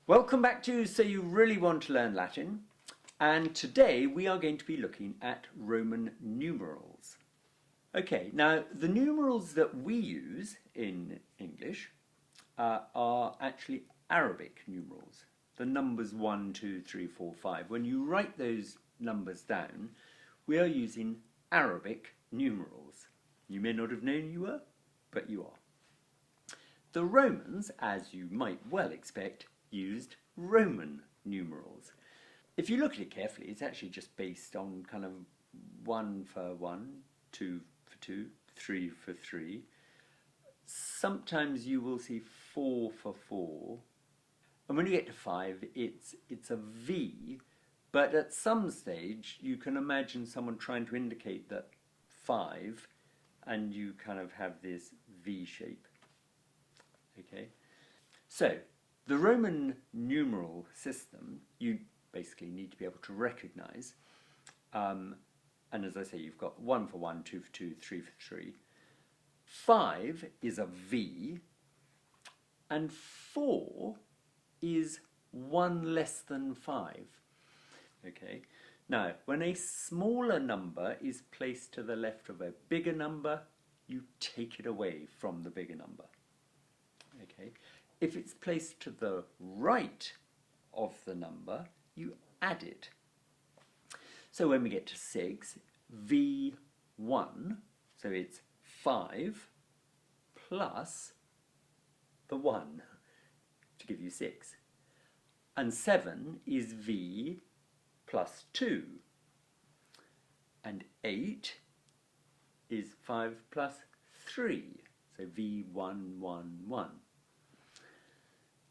Welcome back to So You Really Want to Learn Latin, and today we are going to be looking at Roman numerals. Okay, now the numerals that we use in English are actually Arabic numerals, the numbers 1, 2, 3, 4, 5. When you write those numbers down, we are using Arabic numerals. You may not have known you were, but you are. The Romans, as you might well expect, used Roman numerals. If you look at it carefully, it's actually just based on kind of 1 for 1, 2 for 2, 3 for 3. Sometimes you will see 4 for 4. And when you get to 5, it's a V, but at some stage you can imagine someone trying to indicate that 5, and you kind of have this V shape. Okay, so the Roman numeral system, you basically need to be able to recognise. And as I say, you've got 1 for 1, 2 for 2, 3 for 3. 5 is a V, and 4 is 1 less than 5. Okay. Now, when a smaller number is placed to the left of a bigger number, you take it away from the bigger number. Okay. If it's placed to the right of the number, you add it. So when we get to 6, V1, so it's 5 plus the 1 to give you 6. And 7 is V plus 2. And 8 is 5 plus 3, so V1, 1, 1.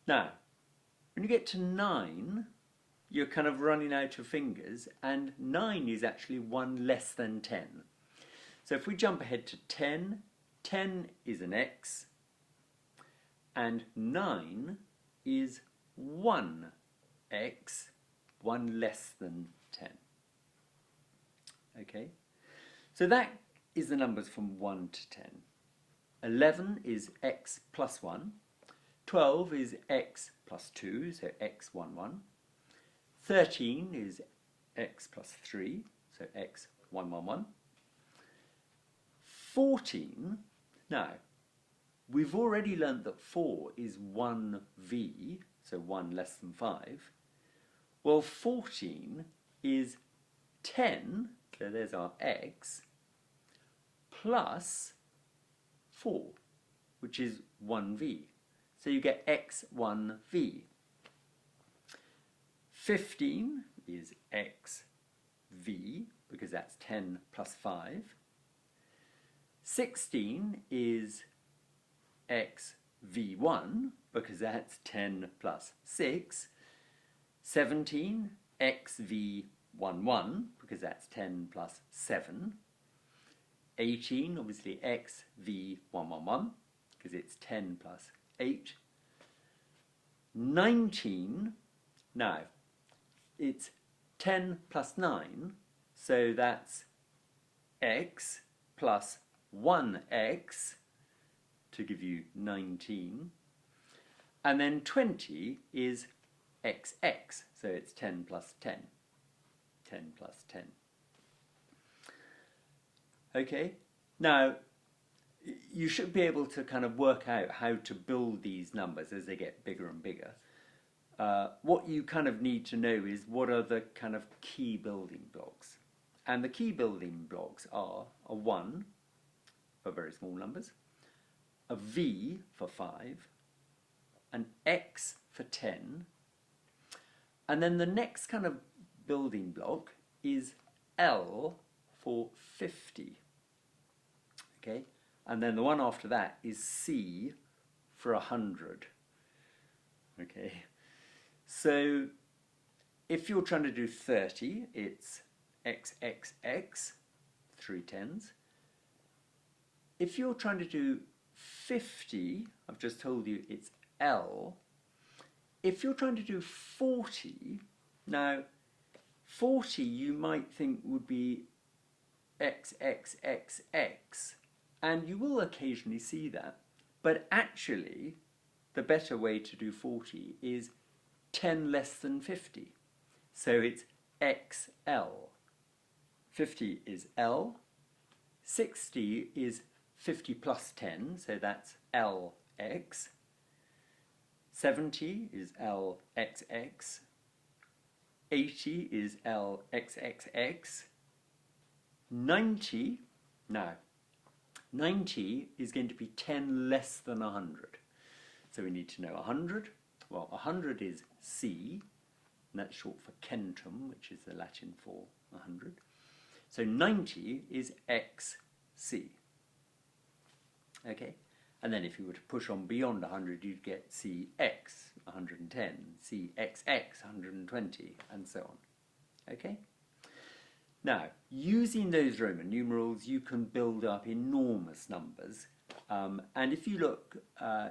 Now, when you get to 9, you're kind of running out of fingers, and 9 is actually 1 less than 10. So if we jump ahead to 10, 10 is an X, and 9 is 1X, 1 less than 10. Okay, so that is the numbers from 1 to 10. 11 is X plus 1. 12 is X plus 2, so X, 1, 1. 13 is X plus 3, so X, 1, 1, 1. 14, now, we've already learnt that 4 is 1V, so 1 less than 5. Well, 14 is 10, so there's our X, plus 4, which is 1V. So you get X1V. 15 is XV, because that's 10 plus 5. 16 is XV1, because that's 10 plus 6. 17, XV11, because that's 10 plus 7. 18, obviously XV111, because it's 10 plus 8. 19, now it's 10 plus 9, so that's X plus 1X to give you 19. And then 20 is XX, so it's 10 plus 10. 10 plus 10. Okay, now you should be able to kind of work out how to build these numbers as they get bigger and bigger. What you kind of need to know is what are the kind of key building blocks. And the key building blocks are a 1 for very small numbers, a V for 5, an X for 10, and then the next kind of building block is L for 50. Okay? And then the one after that is C for 100. Okay, so if you're trying to do 30, it's XXX, 3 tens. If you're trying to do 50, I've just told you it's L. If you're trying to do 40, now 40 you might think would be XXXX, and you will occasionally see that, but actually the better way to do 40 is 10 less than 50. So it's XL. 50 is L. 60 is 50 plus 10, so that's LX. 70 is LXX. 80 is LXXX. 90, now, 90 is going to be 10 less than 100. So we need to know 100. Well, 100 is C, and that's short for centum, which is the Latin for 100. So 90 is XC. Okay? And then if you were to push on beyond 100, you'd get CX, 110, CXX, 120, and so on. Okay? Now, using those Roman numerals, you can build up enormous numbers. And if you look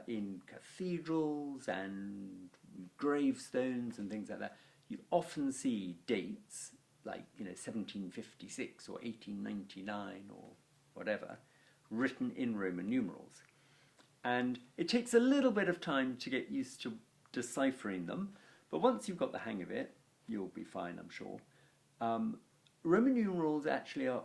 in cathedrals and gravestones and things like that, you often see dates like 1756 or 1899 or whatever written in Roman numerals. And it takes a little bit of time to get used to deciphering them, but once you've got the hang of it, you'll be fine, I'm sure. Roman numerals actually are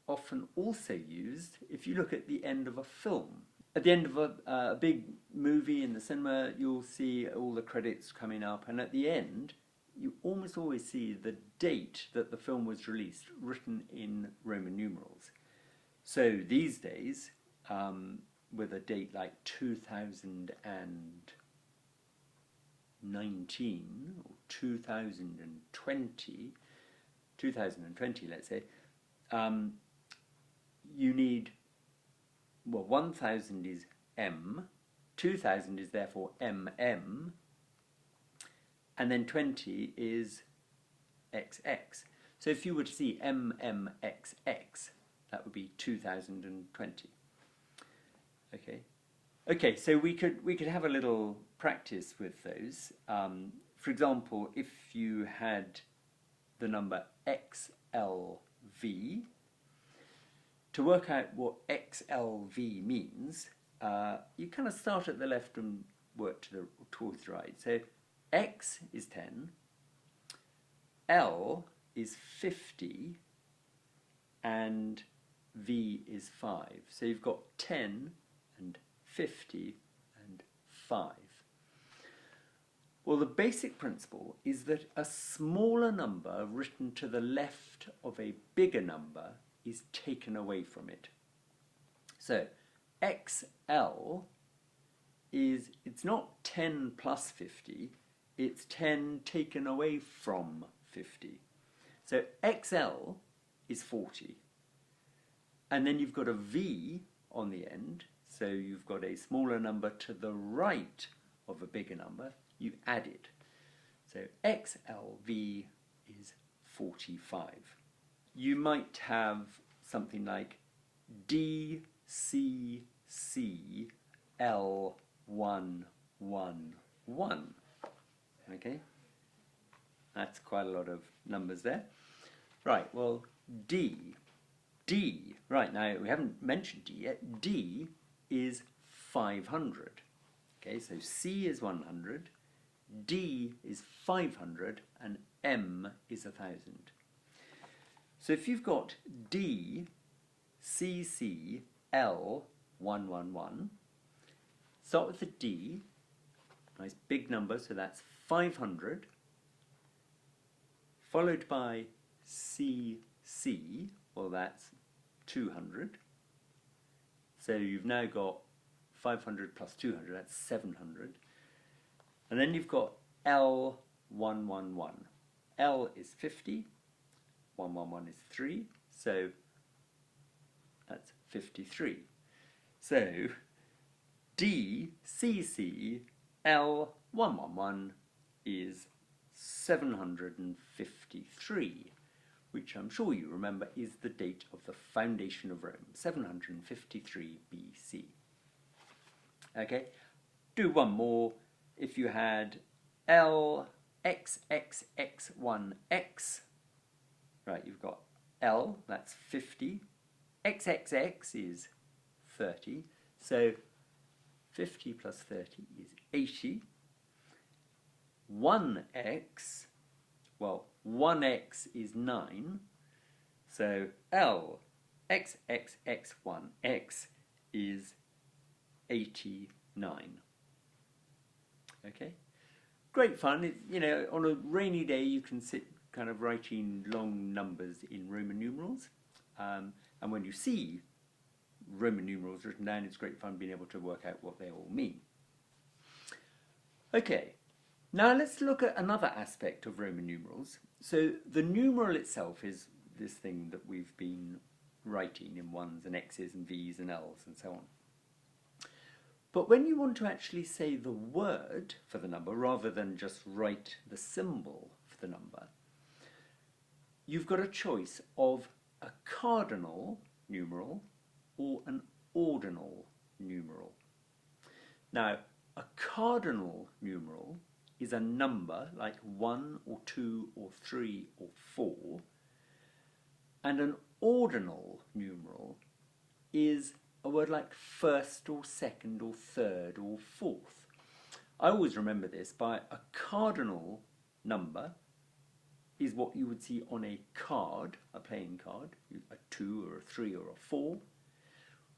often also used if you look at the end of a film. At the end of a big movie in the cinema, you'll see all the credits coming up, and at the end, you almost always see the date that the film was released written in Roman numerals. So these days, with a date like 2019 or 2020, let's say, you need, well, 1000 is M, 2000 is therefore MM, and then 20 is XX. So if you were to see MMXX, that would be 2020. Okay, so we could have a little practice with those. For example, if you had the number XLV, to work out what XLV means, you kind of start at the left and work towards the right. So X is 10, L is 50, and V is 5. So you've got 10 and 50 and 5. Well, the basic principle is that a smaller number written to the left of a bigger number is taken away from it. So XL is, it's not 10 plus 50, it's 10 taken away from 50. So XL is 40. And then you've got a V on the end, so you've got a smaller number to the right of a bigger number, you add it. So XLV is 45. You might have something like DCCL111. Okay? That's quite a lot of numbers there. Right, well, D, right, now we haven't mentioned D yet. D is 500. Okay, so C is 100, D is 500, and M is 1000. So if you've got D, C, C, L, 111, start with the D, nice big number, so that's 500, followed by C, C, well that's 200. So you've now got 500 plus 200, that's 700. And then you've got L, 111. L is 50, 111 is 3, so that's 53. So D, C, C, L, 111 is 753, which I'm sure you remember is the date of the foundation of Rome, 753 BC. Okay, do one more. If you had L, XXX1X, right, you've got L, that's 50, XXX is 30, so 50 plus 30 is 80, 1x, well, 1x is 9, so L x x x 1x is 89. Okay, great fun. On a rainy day you can sit kind of writing long numbers in Roman numerals, and when you see Roman numerals written down, it's great fun being able to work out what they all mean. Okay, now let's look at another aspect of Roman numerals. So the numeral itself is this thing that we've been writing in ones and x's and v's and l's and so on. But when you want to actually say the word for the number rather than just write the symbol for the number, you've got a choice of a cardinal numeral or an ordinal numeral. Now, a cardinal numeral is a number like 1 or 2 or 3 or 4, and an ordinal numeral is a word like first or second or third or fourth. I always remember this by a cardinal number is what you would see on a card, a playing card, a 2 or a 3 or a 4,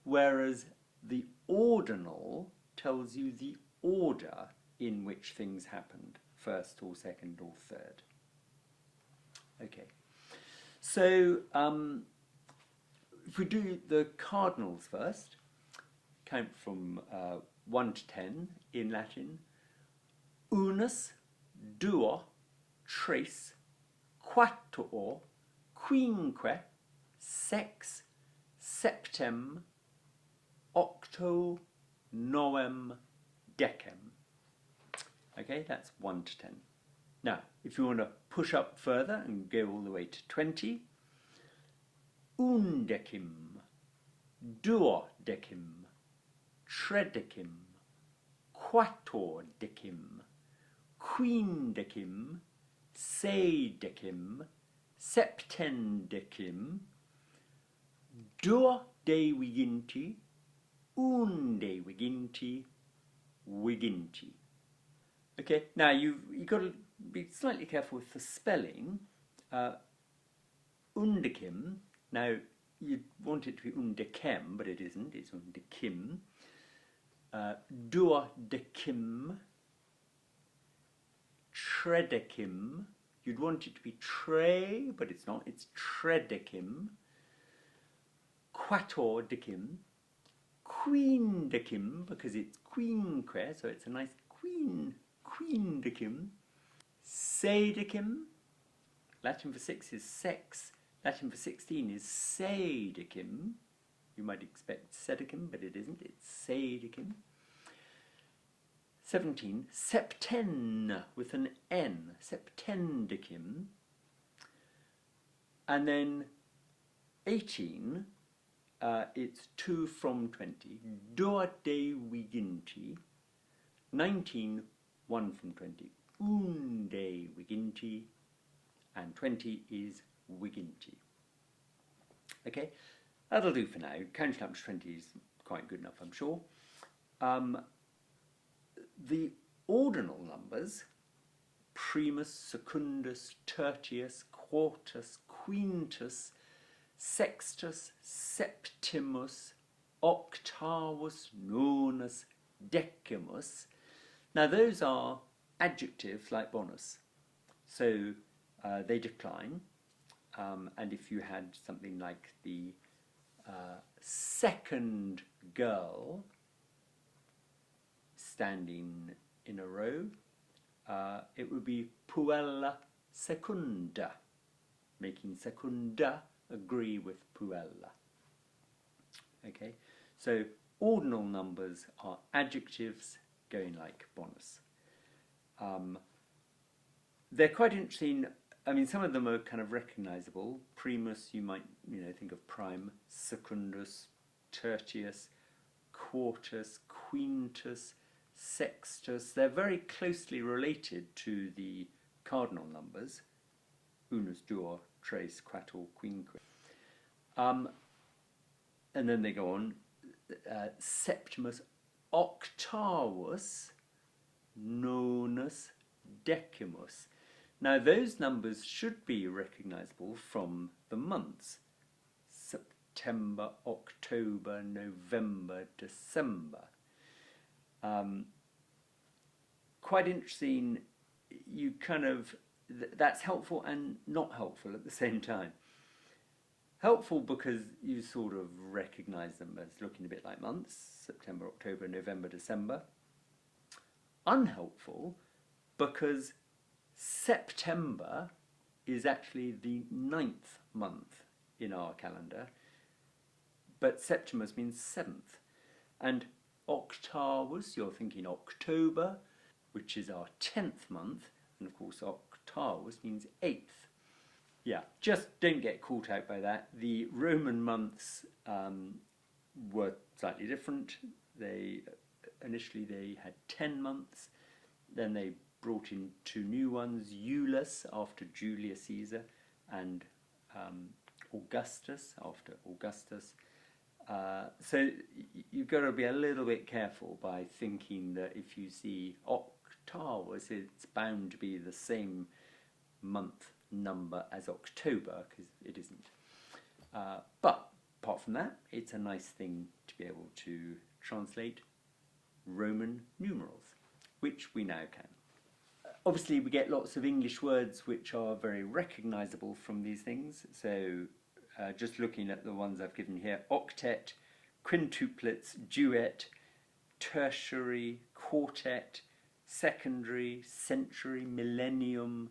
whereas the ordinal tells you the order in which things happened, first or second or third. Okay, so if we do the cardinals first, count from 1 to 10 in Latin: unus, duo, tres, quatuor, quinque, sex, septem, octo, novem, decem. Okay, that's 1 to 10. Now, if you want to push up further and go all the way to 20, undecim, duodecim, tredecim, quattordecim, quindecim, seidecim, septendecim, duodeviginti, undeviginti, viginti. Okay, now you've got to be slightly careful with the spelling. Undecim, now you'd want it to be undecem, but it isn't, it's undecim. Duodecim, tredecim, you'd want it to be tre, but it's not, it's tredecim. Quattordecim, quindecim, because it's quinque, so it's a nice quindecim. Seidecim, Latin for 6 is sex, Latin for 16 is seidecim. You might expect sedecim, but it isn't, it's seidecim. 17, septen, with an N, septendecim. And then 18, it's 2 from 20, duodeviginti. 19, 1 from 20, undeviginti. And 20 is viginti. Okay, that'll do for now. Counting up to 20 is quite good enough, I'm sure. The ordinal numbers, primus, secundus, tertius, quartus, quintus, sextus, septimus, octavus, nonus, decimus. Now those are adjectives like bonus, so they decline, and if you had something like the second girl standing in a row, it would be puella secunda, making secunda agree with puella. Okay, so ordinal numbers are adjectives going like bonus. They're quite interesting. I mean, some of them are kind of recognizable. Primus, you might think of prime. Secundus, tertius, quartus, quintus, sextus. They're very closely related to the cardinal numbers: unus, duo, tres, quattuor, quinque. And then they go on. Septimus, octavus, nonus, decimus. Now those numbers should be recognizable from the months. September, October, November, December. Quite interesting, you kind of, that's helpful and not helpful at the same time. Helpful because you sort of recognize them as looking a bit like months, September, October, November, December. Unhelpful because September is actually the 9th month in our calendar, but Septimus means 7th. And octavus, you're thinking October, which is our 10th month, and of course octavus means 8th. Yeah, just don't get caught out by that. The Roman months were slightly different. Initially they had 10 months, then they brought in 2 new ones, Eulus after Julius Caesar, and Augustus after Augustus. So you've got to be a little bit careful by thinking that if you see octavus, it's bound to be the same month number as October, because it isn't. But apart from that, it's a nice thing to be able to translate Roman numerals, which we now can. Obviously we get lots of English words which are very recognizable from these things, so just looking at the ones I've given here: octet, quintuplets, duet, tertiary, quartet, secondary, century, millennium,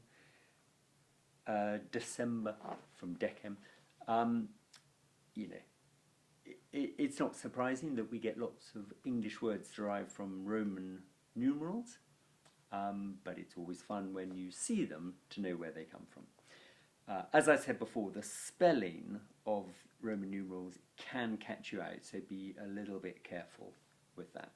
December from decem. You know, it's not surprising that we get lots of English words derived from Roman numerals, but it's always fun when you see them to know where they come from. As I said before, the spelling of Roman numerals can catch you out, so be a little bit careful with that.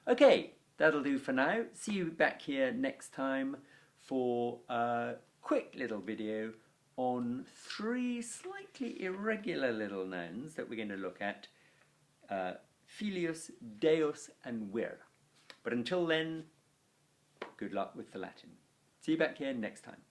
Okay, that'll do for now. See you back here next time for a quick little video on 3 slightly irregular little nouns that we're going to look at: filius, deus and vir. But until then, good luck with the Latin. See you back here next time.